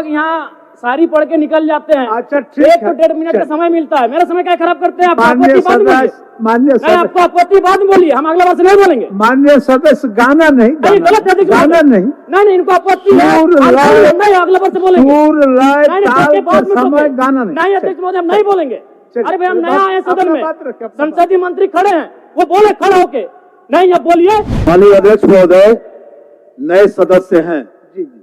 लोग यहाँ सारी पढ़ के निकल जाते हैं। अच्छा, ठीक एक तो है। 1.5 मिनट का समय मिलता है, मेरा समय क्या खराब करते हैं आप? माननीय आपत्ति बाद में बोलिए। सदस्य, माननीय नहीं, आपको सदस्य, आपत्ति बाद में बोलिए, हम अगला बार से नहीं बोलेंगे। माननीय सदस्य, गाना नहीं, नहीं, गलत है, देखिए, गाना नहीं, नहीं, इनको आपत्ति है, सुर, आप लय, बोलिए, नहीं अगला बार से बोलेंगे। सुर, लय, नहीं, ताल के बाद के में समय टोके। गाना नहीं। नहीं अध्यक्ष महोदय, हम नहीं बोलेंगे। चलिए, अरे भाई, हम चलिए, नया आए सदन अपना में, बात रखिए, अपना बात। संसदीय मंत्री खड़े हैं, वो बोले खड़े होके। नहीं, अब बोलिए। माननीय अध्यक्ष महोदय, नए सदस्य हैं, जी जी,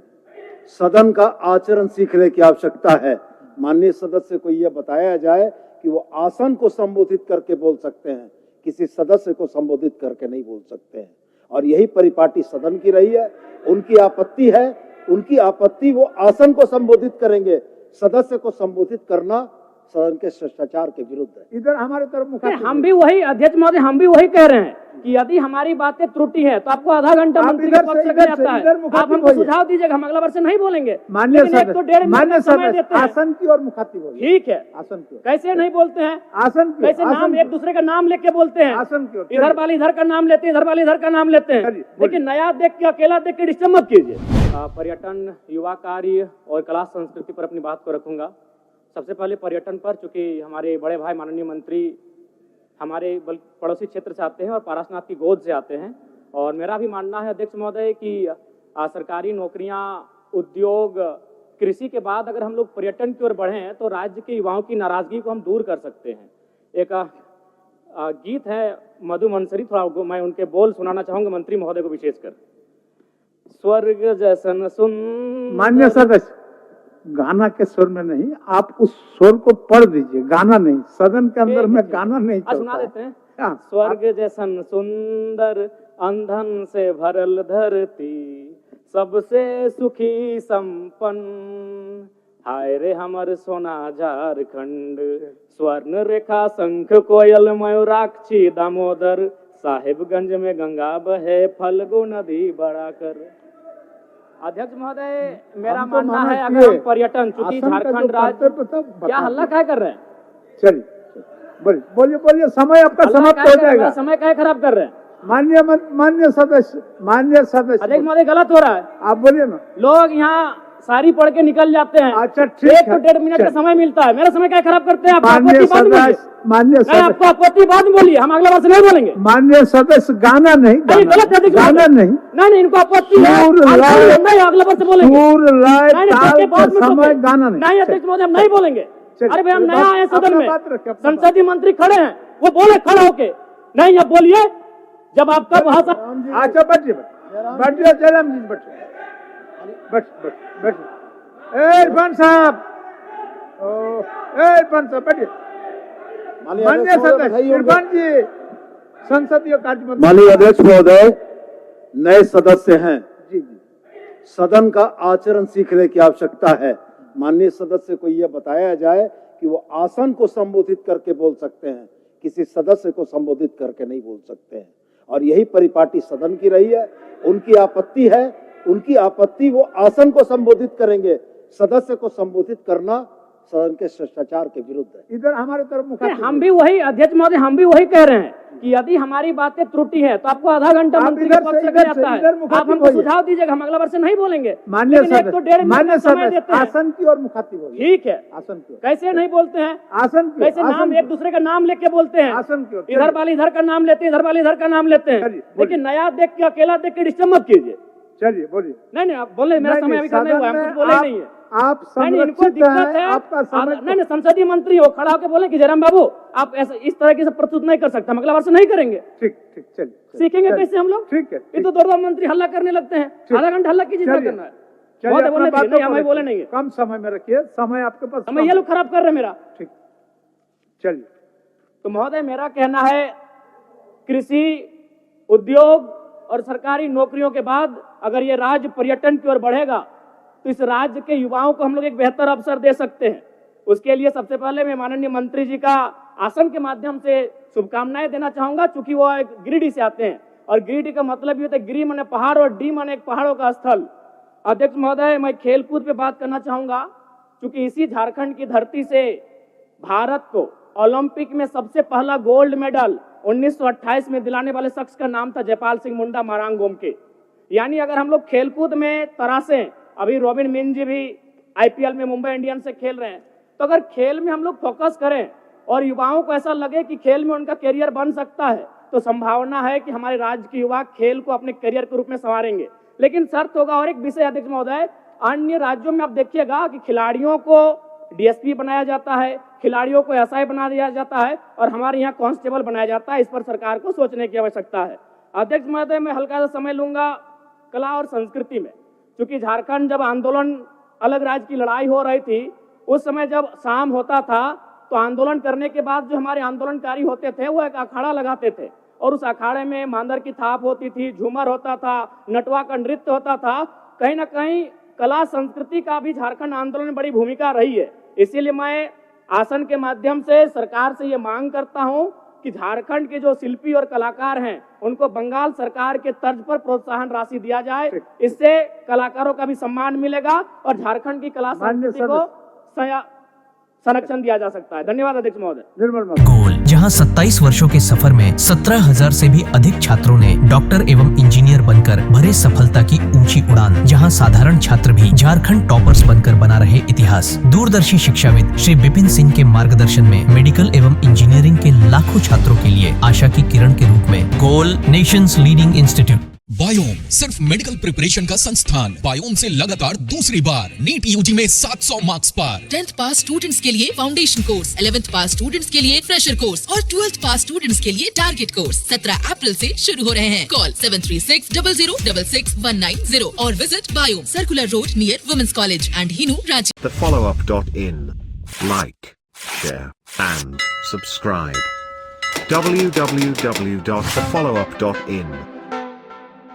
सदन का आचरण सीखने की आवश्यकता है। माननीय सदस्य को यह बताया जाए कि वो आसन को संबोधित करके बोल सकते हैं, किसी सदस्य को संबोधित करके नहीं बोल सकते हैं। और यही परिपाटी सदन की रही है। उनकी आपत्ति है, उनकी आपत्ति वो आसन को संबोधित करेंगे, सदस्य को संबोधित करना सदन के शिष्टाचार के विरुद्ध है। इधर हमारे तरफ मुखातिब हम भी वही, अध्यक्ष महोदय, हम भी वही कह रहे हैं कि यदि हमारी बातें त्रुटि है तो आपको आधा घंटा आप मंत्री इधर के पक्ष से- से इधर जाता से- इधर है। मुखातिब आप हमको होइए। सुझाव दीजिएगा, हम अगला बार से नहीं बोलेंगे। माननीय लेकिन एक तो 1.5 मिनट मान्य का समय सदस्य, देते हैं। आसन की ओर मुखातिब होइए। ठीक है, आसन की ओर, कैसे नहीं बोलते हैं? आसन की ओर, कैसे नाम आसन एक दूसरे का नाम लेके बोलते हैं? आसन की ओर, इधर चलिए। वाले इधर का नाम लेते हैं, इधर वाले इधर का नाम लेते हैं। चलिए, बोलिए। लेकिन नया देख के, अकेला देख के डिस्टर्ब मत कीजिए। पर्यटन, युवा कार्य और कला संस्कृति पर अपनी बात को रखूंगा। सबसे पहले पर्यटन पर, चूंकि हमारे बड़े भाई माननीय मंत्री हमारे पड़ोसी क्षेत्र से आते हैं और पारसनाथ की गोद से आते हैं, और मेरा भी मानना है अध्यक्ष महोदय कि सरकारी नौकरियां, उद्योग, कृषि के बाद अगर हम लोग पर्यटन की ओर बढ़ें तो राज्य के युवाओं की नाराजगी को हम दूर कर सकते हैं। एक गीत है मधु मंसरी, थोड़ा मैं उनके बोल सुनाना चाहूंगा मंत्री महोदय को विशेषकर। स्वर्ग जैसन सुंदर। मान्य सदस्य, गाना के स्वर में नहीं, आप उस स्वर को पढ़ दीजिए, गाना नहीं। सदन के अंदर में गाना नहीं सुना चलता है। देते हैं। हाँ, स्वर्ग जैसन सुंदर, अंधन से भरल धरती, सबसे सुखी संपन्न, हाय रे हमर सोना झारखंड, स्वर्ण रेखा शंख कोयल मयूराक्षी दामोदर, साहिबगंज में गंगा बहे फल्गु नदी बढ़ाकर। अध्यक्ष महोदय, मेरा हम तो मानना माना है कि अगर हम पर्यटन, चूंकि आसन का जो झारखंड राज्य, कर्तव्य था, क्या बता हल्ला दीजिए। क्या कर रहे हैं? चलिए, बोलिए बोलिए बोलिए, समय आपका हल्ला समाप्त क्या हो कर रहे हैं? जाएगा। समय क्या खराब कर रहे हैं? मान्य सदस्य, अध्यक्ष महोदय, गलत हो रहा है। आप बोलिए ना। लोग यहाँ सारी पढ़ के निकल जाते हैं। अच्छा, ठीक एक है। तो 1.5 मिनट का समय मिलता है, मेरा समय क्या खराब करते हैं आप? मान्य आपत्ति बाद में बोलिए। सदस्य, मान्य नहीं, सदस्य, आपको आपत्ति बाद में बोलिए, हम अगला बार से नहीं बोलेंगे। मान्य सदस्य, गाना नहीं, नहीं, गलत है, देखिए, गाना नहीं, नहीं, इनको आपत्ति है, सुर, आप लय, बोलिए, नहीं अगला बार से बोलेंगे। सुर, लय, नहीं, ताल के बाद के में समय टोके। गाना नहीं। नहीं अध्यक्ष महोदय, हम नहीं बोलेंगे। चलिए, अरे भाई, हम चलिए, नया आए सदन अपना में, बात रखिए, अपना बात। संसदीय मंत्री खड़े हैं, वो बोले खड़े होके। नहीं, अब बोलिए। जब आपका भाषा, अच्छा, बैठिए बैठिए, जयराम जी बैठिए, बैठिए। इरफान साहब, इरफान साहब बैठिए। मान्य सदस्य इरफान जी, संसदीय कार्य मंत्री। माननीय अध्यक्ष महोदय, नए सदस्य हैं, जी जी, सदन का आचरण सीखने की आवश्यकता है। माननीय सदस्य को यह बताया जाए कि वो आसन को संबोधित करके बोल सकते हैं, किसी सदस्य को संबोधित करके नहीं बोल सकते हैं। और यही परिपाटी सदन की रही है। उनकी आपत्ति है, उनकी आपत्ति वो आसन को संबोधित करेंगे, सदस्य को संबोधित करना सदन के शिष्टाचार के विरुद्ध है। इधर हमारे तरफ मुखातिब हम भी वही, अध्यक्ष महोदय, हम भी वही कह रहे हैं कि यदि हमारी बातें त्रुटि है तो आपको आधा घंटा आप मंत्री इधर के पक्ष से- से इधर जाता से- है। इधर मुखातिब आप हमको होइए। सुझाव दीजिएगा, हम अगला बार से नहीं बोलेंगे। मान्य लेकिन एक तो 1.5 सदस्य, मिनट मान्य का समय सदस्य, देते हैं। आसन की ओर मुखातिब होइए। ठीक है, आसन की ओर, कैसे नहीं बोलते हैं? आसन की ओर, कैसे नाम आसन एक दूसरे का नाम लेके बोलते हैं? आसन की ओर, इधर वाले इधर का नाम लेते हैं, इधर वाले इधर का नाम लेते हैं। चलिए, बोलिए। लेकिन नया देख के, अकेला देख के डिस्टर्ब मत कीजिए। चलिए बोलिए। नहीं, आप बोले, मेरा समय अभी करने हुआ है, हम कुछ बोले ही नहीं है। आप नहीं, इनको संरक्षित दिक्कत हैं, है। आपका समय नहीं, संसदीय मंत्री हो, खड़ा होकर बोले कि जयराम बाबू आप ऐसे इस तरह की सब प्रस्तुत नहीं कर सकते, हम अगला बार से नहीं करेंगे। ठीक ठीक, चलिए सीखेंगे चलिए, कैसे हम लोग? ठीक है, ये तो दो मंत्री हल्ला करने लगते हैं, आधा घंटा हल्ला कीजिए, चलिए, करना है। चलिए, बहुत अपना बोलने बातों दीजिए, नहीं को हमें बोले रखिए। नहीं है। कम समय में रखिए, समय आपके पास हमें कम ये लोग खराब कर रहे हैं मेरा। ठीक, चलिए। तो महोदय, मेरा कहना है कृषि, उद्योग और सरकारी नौकरियों के बाद अगर ये राज्य पर्यटन की ओर बढ़ेगा तो इस राज्य के युवाओं को हम लोग एक बेहतर अवसर दे सकते हैं। उसके लिए सबसे पहले मैं माननीय मंत्री जी का आसन के माध्यम से शुभकामनाएं देना चाहूंगा, चूंकि वो एक गिरिडीह से आते हैं और गिरिडीह का मतलब ये होता है, गिरी माने पहाड़ और डी माने एक पहाड़ों का स्थल। अध्यक्ष महोदय, मैं खेलकूद पे बात करना चाहूंगा, चूंकि इसी झारखंड की धरती से भारत को ओलंपिक में सबसे पहला गोल्ड मेडल 1928 में दिलाने वाले शख्स का नाम था जयपाल सिंह मुंडा मारांग गोमके। यानी अगर हम लोग खेलकूद में तरासें, अभी रॉबिन मिन जी भी आईपीएल में मुंबई इंडियंस से खेल रहे हैं। तो अगर खेल में हम लोग फोकस करें और युवाओं को ऐसा लगे कि खेल में उनका करियर बन सकता है, तो संभावना है कि हमारे राज्य के युवा खेल को अपने करियर के रूप में संवारेंगे। लेकिन शर्त होगा, और एक विषय अध्यक्ष महोदय, अन्य राज्यों में आप देखिएगा कि खिलाड़ियों को डीएसपी बनाया जाता है, खिलाड़ियों को एसआई बना दिया जाता है, और हमारे यहाँ कांस्टेबल बनाया जाता है। इस पर सरकार को सोचने की आवश्यकता है। अध्यक्ष महोदय, मैं हल्का सा समय लूंगा कला और संस्कृति में, क्योंकि झारखंड जब आंदोलन, अलग राज्य की लड़ाई हो रही थी, उस समय जब शाम होता था तो आंदोलन करने के बाद जो हमारे आंदोलनकारी होते थे वो एक अखाड़ा लगाते थे, और उस अखाड़े में मांदर की थाप होती थी, झूमर होता था, नटवा का नृत्य होता था। कहीं ना कहीं कला संस्कृति का भी झारखंड आंदोलन में बड़ी भूमिका रही है। इसीलिए मैं आसन के माध्यम से सरकार से ये मांग करता हूं कि झारखंड के जो शिल्पी और कलाकार हैं उनको बंगाल सरकार के तर्ज पर प्रोत्साहन राशि दिया जाए। इससे कलाकारों का भी सम्मान मिलेगा और झारखंड की कला संस्कृति को संरक्षण दिया जा सकता है। धन्यवाद अध्यक्ष महोदय। निर्मल गोल, जहां 27 वर्षों के सफर में 17,000 से भी अधिक छात्रों ने डॉक्टर एवं इंजीनियर बनकर भरे सफलता की ऊंची उड़ान, जहां साधारण छात्र भी झारखंड टॉपर्स बनकर बना रहे इतिहास। दूरदर्शी शिक्षाविद श्री विपिन सिंह के मार्गदर्शन में मेडिकल एवं इंजीनियरिंग के लाखों छात्रों के लिए आशा की किरण के रूप में गोल, नेशंस लीडिंग इंस्टीट्यूट। बायोम सिर्फ मेडिकल प्रिपरेशन का संस्थान। बायोम से लगातार दूसरी बार नीट यूजी में 700 मार्क्स पार। 10th पास स्टूडेंट्स के लिए फाउंडेशन कोर्स, 11th पास स्टूडेंट्स के लिए फ्रेशर कोर्स और 12th पास स्टूडेंट्स के लिए टारगेट कोर्स 17 अप्रैल से शुरू हो रहे हैं। कॉल 7360066190 और विजिट बायोम, circular road near women's college and Hinoo, Ranchi. thefollowup.in. Like, share and subscribe. www.thefollowup.in